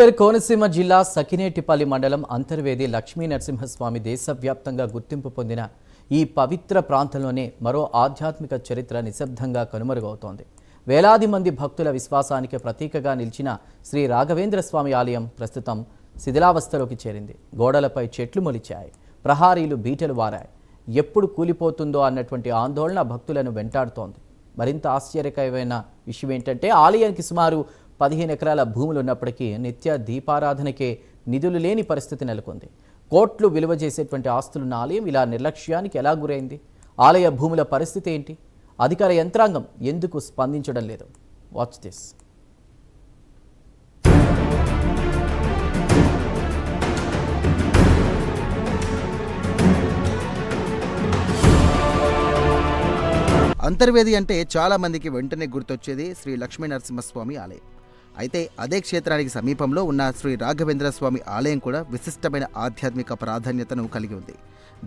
కోనసీమ జిల్లా సకినేటిపల్లి మండలం అంతర్వేది లక్ష్మీ నరసింహస్వామి దేశవ్యాప్తంగా గుర్తింపు పొందిన ఈ పవిత్ర ప్రాంతంలోనే మరో ఆధ్యాత్మిక చరిత్ర నిశ్శబ్దంగా కనుమరుగవుతోంది. వేలాది మంది భక్తుల విశ్వాసానికి ప్రతీకగా నిలిచిన శ్రీ రాఘవేంద్ర స్వామి ఆలయం ప్రస్తుతం శిథిలావస్థలోకి చేరింది. గోడలపై చెట్లు మొలిచాయి, ప్రహారీలు బీటలు వారాయి. ఎప్పుడు కూలిపోతుందో అన్నటువంటి ఆందోళన భక్తులను వెంటాడుతోంది. మరింత ఆశ్చర్యకరమైన విషయం ఏంటంటే ఆలయానికి సుమారు 15 ఎకరాల భూములు ఉన్నప్పటికీ నిత్య దీపారాధనకే నిధులు లేని పరిస్థితి నెలకొంది. కోట్లు విలువ చేసేటువంటి ఆస్తులున్న ఆలయం ఇలా నిర్లక్ష్యానికి ఎలా గురైంది? ఆలయ భూముల పరిస్థితి ఏంటి? అధికార యంత్రాంగం ఎందుకు స్పందించడం లేదు? Watch this. అంతర్వేది అంటే చాలా మందికి వెంటనే గుర్తొచ్చేది శ్రీ లక్ష్మీ నరసింహస్వామి ఆలయం. అయితే అదే క్షేత్రానికి సమీపంలో ఉన్న శ్రీ రాఘవేంద్ర స్వామి ఆలయం కూడా విశిష్టమైన ఆధ్యాత్మిక ప్రాధాన్యతను కలిగి ఉంది.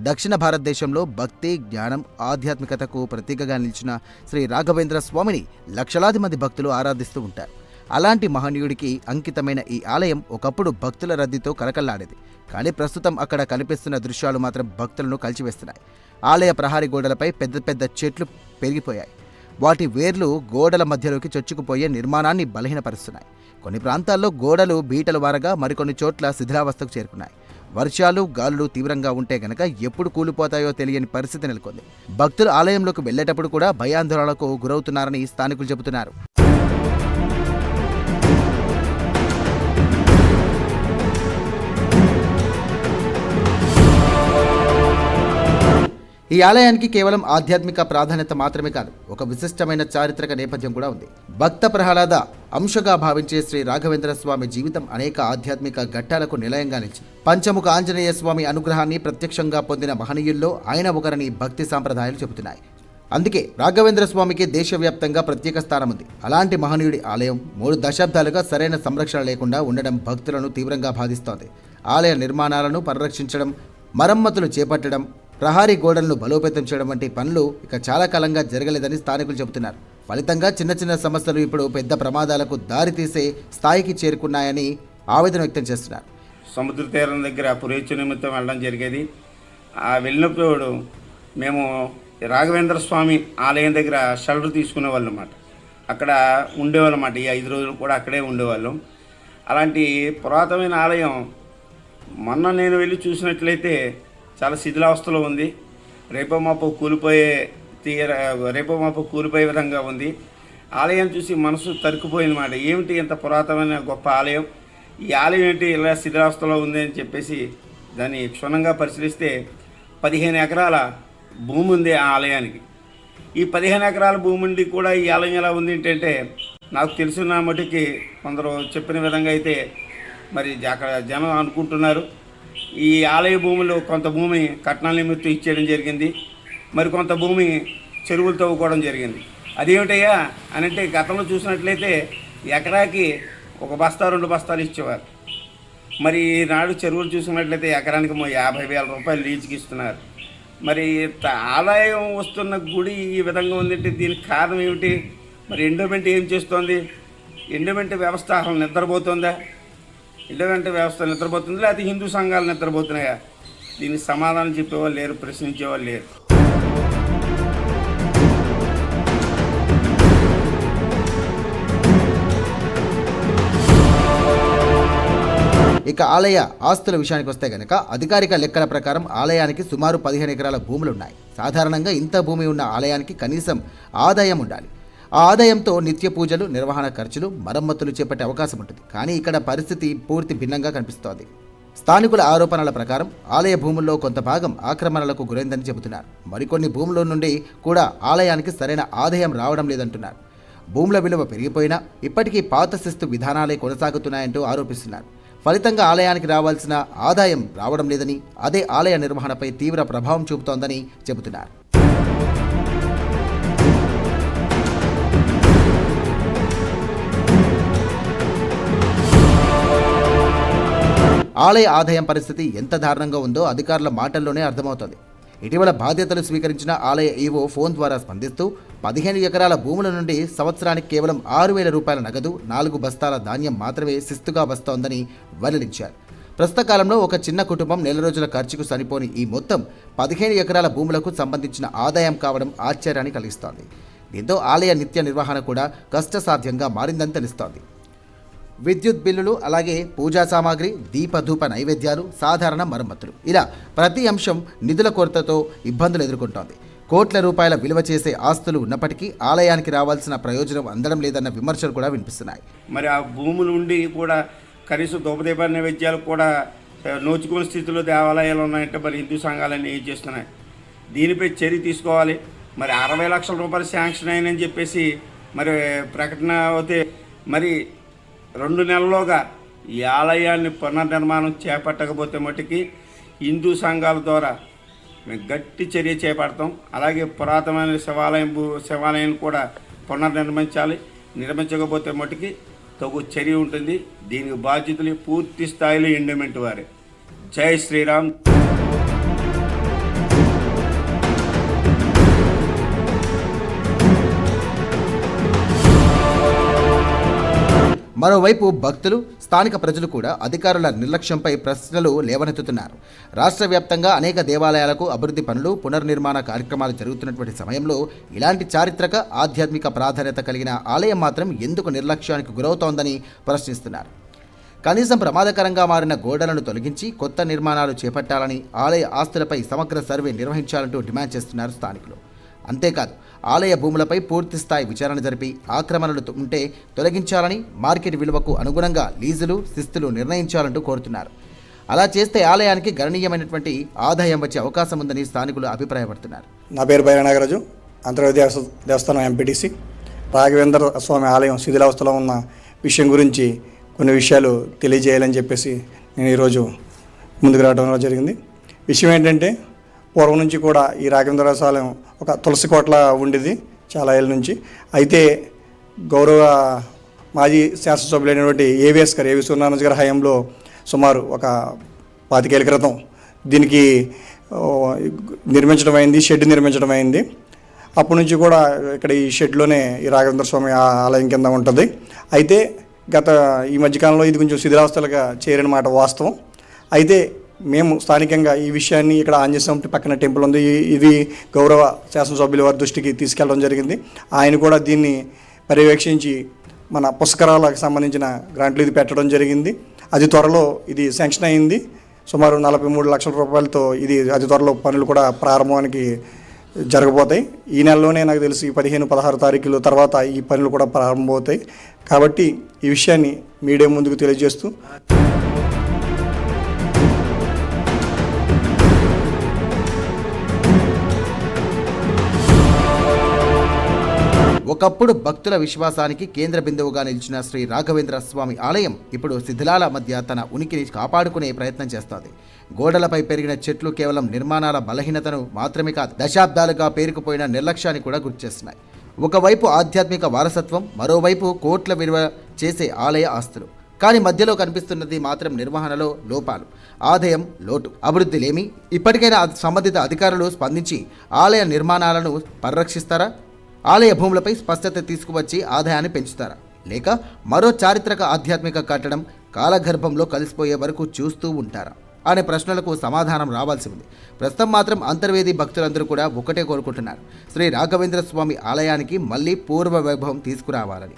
దక్షిణ భారతదేశంలో భక్తి, జ్ఞానం, ఆధ్యాత్మికతకు ప్రతీకగా నిలిచిన శ్రీ రాఘవేంద్ర స్వామిని లక్షలాది మంది భక్తులు ఆరాధిస్తూ ఉంటారు. అలాంటి మహనీయుడికి అంకితమైన ఈ ఆలయం ఒకప్పుడు భక్తుల రద్దీతో కలకల్లాడేది. కానీ ప్రస్తుతం అక్కడ కనిపిస్తున్న దృశ్యాలు మాత్రం భక్తులను కలిచివేస్తున్నాయి. ఆలయ ప్రహారీ గోడలపై పెద్ద పెద్ద చెట్లు పెరిగిపోయాయి. వాటి వేర్లు గోడల మధ్యలోకి చొచ్చుకుపోయే నిర్మాణాన్ని బలహీనపరుస్తున్నాయి. కొన్ని ప్రాంతాల్లో గోడలు బీటలు వారగా మరికొన్ని చోట్ల శిథిలావస్థకు చేరుకున్నాయి. వర్షాలు, గాలులు తీవ్రంగా ఉంటే గనక ఎప్పుడు కూలిపోతాయో తెలియని పరిస్థితి నెలకొంది. భక్తులు ఆలయంలోకి వెళ్లేటప్పుడు కూడా భయాందోళనలకు గురవుతున్నారని స్థానికులు చెబుతున్నారు. ఈ ఆలయానికి కేవలం ఆధ్యాత్మిక ప్రాధాన్యత మాత్రమే కాదు, ఒక విశిష్టమైన చారిత్రక నేపథ్యం కూడా ఉంది. భక్త ప్రహ్లాద అంశగా భావించే శ్రీ రాఘవేంద్ర స్వామి జీవితం అనేక ఆధ్యాత్మిక ఘట్టాలకు నిలయంగా నిలిచింది. పంచముఖ ఆంజనేయ స్వామి అనుగ్రహాన్ని ప్రత్యక్షంగా పొందిన మహనీయుల్లో ఆయన ఒకరని భక్తి సాంప్రదాయాలు చెబుతున్నాయి. అందుకే రాఘవేంద్ర స్వామికి దేశవ్యాప్తంగా ప్రత్యేక స్థానం ఉంది. అలాంటి మహనీయుడి ఆలయం 3 దశాబ్దాలుగా సరైన సంరక్షణ లేకుండా ఉండడం భక్తులను తీవ్రంగా బాధిస్తోంది. ఆలయ నిర్మాణాలను పరిరక్షించడం, మరమ్మతులు చేపట్టడం, ప్రహారీ గోడలను బలోపేతం చేయడం వంటి పనులు ఇక చాలా కాలంగా జరగలేదని స్థానికులు చెబుతున్నారు. ఫలితంగా చిన్న చిన్న సమస్యలు ఇప్పుడు పెద్ద ప్రమాదాలకు దారితీసే స్థాయికి చేరుకున్నాయని ఆవేదన వ్యక్తం చేస్తున్నారు. సముద్ర తీరం దగ్గర పురేచ్ఛ నిమిత్తం వెళ్ళడం జరిగేది. వెళ్ళినప్పుడు మేము రాఘవేంద్ర స్వామి ఆలయం దగ్గర షెల్టర్ తీసుకునేవాళ్ళం అన్నమాట. అక్కడ ఉండేవాళ్ళం అన్నమాట. ఈ 5 రోజులు కూడా అక్కడే ఉండేవాళ్ళం. అలాంటి పురాతనమైన ఆలయం మొన్న నేను వెళ్ళి చూసినట్లయితే చాలా శిథిలావస్థలో ఉంది. రేపో మాపో కూలిపోయే విధంగా ఉంది. ఆలయం చూసి మనసు తరుక్కుపోయిందన్నమాట. ఏమిటి ఇంత పురాతనమైన గొప్ప ఆలయం, ఈ ఆలయం ఏంటి ఇలా శిథిలావస్థలో ఉంది అని చెప్పేసి దాన్ని క్షుణ్ణంగా పరిశీలిస్తే 15 ఎకరాల భూమి ఉంది ఆ ఆలయానికి. ఈ 15 ఎకరాల భూమి ఉండి కూడా ఈ ఆలయం ఎలా ఉంది ఏంటంటే, నాకు తెలిసిన మటుకి కొందరు చెప్పిన విధంగా అయితే మరి అక్కడ జనం అనుకుంటున్నారు ఈ ఆలయ భూమిలో కొంత భూమి కట్నాల నిమిత్తం ఇచ్చేయడం జరిగింది, మరి కొంత భూమి చెరువులు తవ్వుకోవడం జరిగింది. అదేమిటయ్యా అని అంటే, గతంలో చూసినట్లయితే ఎకరాకి 1 బస్తా 2 బస్తాలు ఇచ్చేవారు. మరి ఈనాడు చెరువులు చూసినట్లయితే ఎకరానికి 50,000 రూపాయలు లీజుకి ఇస్తున్నారు. మరి ఆదాయం వస్తున్న గుడి ఈ విధంగా ఉందంటే దీనికి కారణం ఏమిటి? మరి ఎండోమెంట్ ఏం చేస్తోంది? ఎండోమెంట్ వ్యవస్థ అసలు నిద్రపోతుందా? ఎండోమెంట్ వ్యవస్థ నిద్రపోతుందా, లేకపోతే హిందూ సంఘాలు నిద్రపోతున్నాయా? దీనికి సమాధానం చెప్పేవాళ్ళు లేరు, ప్రశ్నించేవాళ్ళు లేరు. ఇక ఆలయ ఆస్తుల విషయానికి వస్తే గనక అధికారిక లెక్కల ప్రకారం ఆలయానికి సుమారు 15 ఎకరాల భూములున్నాయి. సాధారణంగా ఇంత భూమి ఉన్న ఆలయానికి కనీసం ఆదాయం ఉండాలి. ఆ ఆదాయంతో నిత్య పూజలు, నిర్వహణ ఖర్చులు, మరమ్మతులు చేపట్టే అవకాశం ఉంటుంది. కానీ ఇక్కడ పరిస్థితి పూర్తి భిన్నంగా కనిపిస్తోంది. స్థానికుల ఆరోపణల ప్రకారం ఆలయ భూముల్లో కొంత భాగం ఆక్రమణలకు గురైందని చెబుతున్నారు. మరికొన్ని భూముల నుండి కూడా ఆలయానికి సరైన ఆదాయం రావడం లేదంటున్నారు. భూముల విలువ పెరిగిపోయినా ఇప్పటికీ పాత శిస్తు విధానాలే కొనసాగుతున్నాయంటూ ఆరోపిస్తున్నారు. ఫలితంగా ఆలయానికి రావాల్సిన ఆదాయం రావడం లేదని, అదే ఆలయ నిర్వహణపై తీవ్ర ప్రభావం చూపుతోందని చెబుతున్నారు. ఆలయ ఆదాయం పరిస్థితి ఎంత దారుణంగా ఉందో అధికారుల మాటల్లోనే అర్థమవుతోంది. ఇటీవల బాధ్యతలు స్వీకరించిన ఆలయ ఈవో ఫోన్ ద్వారా స్పందిస్తూ 15 ఎకరాల భూముల నుండి సంవత్సరానికి కేవలం 6,000 రూపాయల నగదు 4 బస్తాల ధాన్యం మాత్రమే శిస్తుగా వస్తోందని వెల్లడించారు. ప్రస్తుత కాలంలో ఒక చిన్న కుటుంబం నెల రోజుల ఖర్చుకు సరిపోని ఈ మొత్తం 15 ఎకరాల భూములకు సంబంధించిన ఆదాయం కావడం ఆశ్చర్యాన్ని కలిగిస్తోంది. దీంతో ఆలయ నిత్య నిర్వహణ కూడా కష్టసాధ్యంగా మారిందని తెలుస్తోంది. విద్యుత్ బిల్లులు, అలాగే పూజా సామాగ్రి, దీపధూప నైవేద్యాలు, సాధారణ మరమ్మతులు, ఇలా ప్రతి అంశం నిధుల కొరతతో ఇబ్బందులు ఎదుర్కొంటోంది. కోట్ల రూపాయల విలువ చేసే ఆస్తులు ఉన్నప్పటికీ ఆలయానికి రావాల్సిన ప్రయోజనం అందడం లేదన్న విమర్శలు కూడా వినిపిస్తున్నాయి. మరి ఆ భూములు ఉండి కూడా కనీసం ధూపదీప నైవేద్యాలు కూడా నోచుకునే స్థితిలో దేవాలయాలు ఉన్నాయంటే మరి హిందూ సంఘాలన్నీ ఏం చేస్తున్నాయి? దీనిపై చర్య తీసుకోవాలి. మరి 60 లక్షల రూపాయలు శాంక్షన్ అయ్యని చెప్పేసి మరి ప్రకటన అవుతే మరి 2 నెలల్లోగా ఈ ఆలయాన్ని పునర్నిర్మాణం చేపట్టకపోతే మట్టుకి హిందూ సంఘాల ద్వారా మేము గట్టి చర్య చేపడతాం. అలాగే పురాతనమైన శివాలయం కూడా పునర్నిర్మించాలి. నిర్మించకపోతే మట్టుకి తగు చర్య ఉంటుంది. దీనికి బాధ్యతలు పూర్తి స్థాయిలో ఎండోమెంట్ వారే. జై శ్రీరామ్. మరోవైపు భక్తులు, స్థానిక ప్రజలు కూడా అధికారుల నిర్లక్ష్యంపై ప్రశ్నలు లేవనెత్తుతున్నారు. రాష్ట్ర వ్యాప్తంగా అనేక దేవాలయాలకు అభివృద్ధి పనులు, పునర్నిర్మాణ కార్యక్రమాలు జరుగుతున్నటువంటి సమయంలో ఇలాంటి చారిత్రక, ఆధ్యాత్మిక ప్రాధాన్యత కలిగిన ఆలయం మాత్రం ఎందుకు నిర్లక్ష్యానికి గురవుతోందని ప్రశ్నిస్తున్నారు. కనీసం ప్రమాదకరంగా మారిన గోడలను తొలగించి కొత్త నిర్మాణాలు చేపట్టాలని, ఆలయ ఆస్తులపై సమగ్ర సర్వే నిర్వహించాలంటూ డిమాండ్ చేస్తున్నారు స్థానికులు. అంతేకాదు, ఆలయ భూములపై పూర్తి స్థాయి విచారణ జరిపి ఆక్రమణలు ఉంటే తొలగించాలని, మార్కెట్ విలువకు అనుగుణంగా లీజులు, శిస్తులు నిర్ణయించాలంటూ కోరుతున్నారు. అలా చేస్తే ఆలయానికి గణనీయమైనటువంటి ఆదాయం వచ్చే అవకాశం ఉందని స్థానికులు అభిప్రాయపడుతున్నారు. నా పేరు బైర నాగరాజు, అంతర్వేది దేవస్థానం ఎంపీటీసీ. రాఘవేంద్ర స్వామి ఆలయం శిథిలావస్థలో ఉన్న విషయం గురించి కొన్ని విషయాలు తెలియజేయాలని చెప్పేసి నేను ఈరోజు ముందుకు రావడం జరిగింది. విషయం ఏంటంటే, పూర్వం నుంచి కూడా ఈ రాఘవేంద్ర ఆలయం ఒక తులసి కోట్ల ఉండేది చాలా ఏళ్ళ నుంచి. అయితే గౌరవ మాజీ శాసనసభ్యులైనటువంటి ఏవి సూర్యనారాయణ గారి హయాంలో సుమారు ఒక 25 ఏళ్ల క్రితం దీనికి నిర్మించడం అయింది, షెడ్ నిర్మించడం అయింది. అప్పటి నుంచి కూడా ఇక్కడ ఈ షెడ్లోనే ఈ రాఘవేంద్ర స్వామి ఆలయం కింద ఉంటుంది. అయితే ఈ మధ్యకాలంలో ఇది కొంచెం శిథిలావస్థలుగా చేరిన మాట వాస్తవం. అయితే మేము స్థానికంగా ఈ విషయాన్ని ఇక్కడ ఆంజనేయ స్వామి పక్కన టెంపుల్ ఉంది, ఇది గౌరవ శాసనసభ్యుల వారి దృష్టికి తీసుకెళ్ళడం జరిగింది. ఆయన కూడా దీన్ని పర్యవేక్షించి మన పుష్కరాలకు సంబంధించిన గ్రాంట్లు ఇది పెట్టడం జరిగింది. అది త్వరలో ఇది శాంక్షన్ అయింది. సుమారు 43 లక్షల రూపాయలతో ఇది అతి త్వరలో పనులు కూడా ప్రారంభానికి జరగబోతాయి. ఈ నెలలోనే నాకు తెలిసి 15-16 తారీఖుల తర్వాత ఈ పనులు కూడా ప్రారంభమవుతాయి. కాబట్టి ఈ విషయాన్ని మీడియా ముందుకు తెలియజేస్తూ ఒకప్పుడు భక్తుల విశ్వాసానికి కేంద్ర బిందువుగా నిలిచిన శ్రీ రాఘవేంద్ర స్వామి ఆలయం ఇప్పుడు శిథిలాల మధ్య తన ఉనికిని కాపాడుకునే ప్రయత్నం చేస్తోంది. గోడలపై పెరిగిన చెట్లు కేవలం నిర్మాణాల బలహీనతను మాత్రమే కాదు, దశాబ్దాలుగా పేరుకుపోయిన నిర్లక్ష్యాన్ని కూడా గుర్తుచేస్తున్నాయి. ఒకవైపు ఆధ్యాత్మిక వారసత్వం, మరోవైపు కోట్ల విలువ చేసే ఆలయ ఆస్తులు. కానీ మధ్యలో కనిపిస్తున్నది మాత్రం నిర్వహణలో లోపాలు, ఆదాయం లోటు, అభివృద్ధి లేమి. ఇప్పటికైనా సంబంధిత అధికారులు స్పందించి ఆలయ నిర్మాణాలను పరిరక్షిస్తారా? ఆలయ భూములపై స్పష్టత తీసుకువచ్చి ఆదాయాన్ని పెంచుతారా? లేక మరో చారిత్రక ఆధ్యాత్మిక కట్టడం కాలగర్భంలో కలిసిపోయే వరకు చూస్తూ ఉంటారా అనే ప్రశ్నలకు సమాధానం రావాల్సి ఉంది. ప్రస్తుతం మాత్రం అంతర్వేది భక్తులందరూ కూడా ఒకటే కోరుకుంటున్నారు, శ్రీ రాఘవేంద్ర స్వామి ఆలయానికి మళ్ళీ పూర్వ వైభవం తీసుకురావాలని.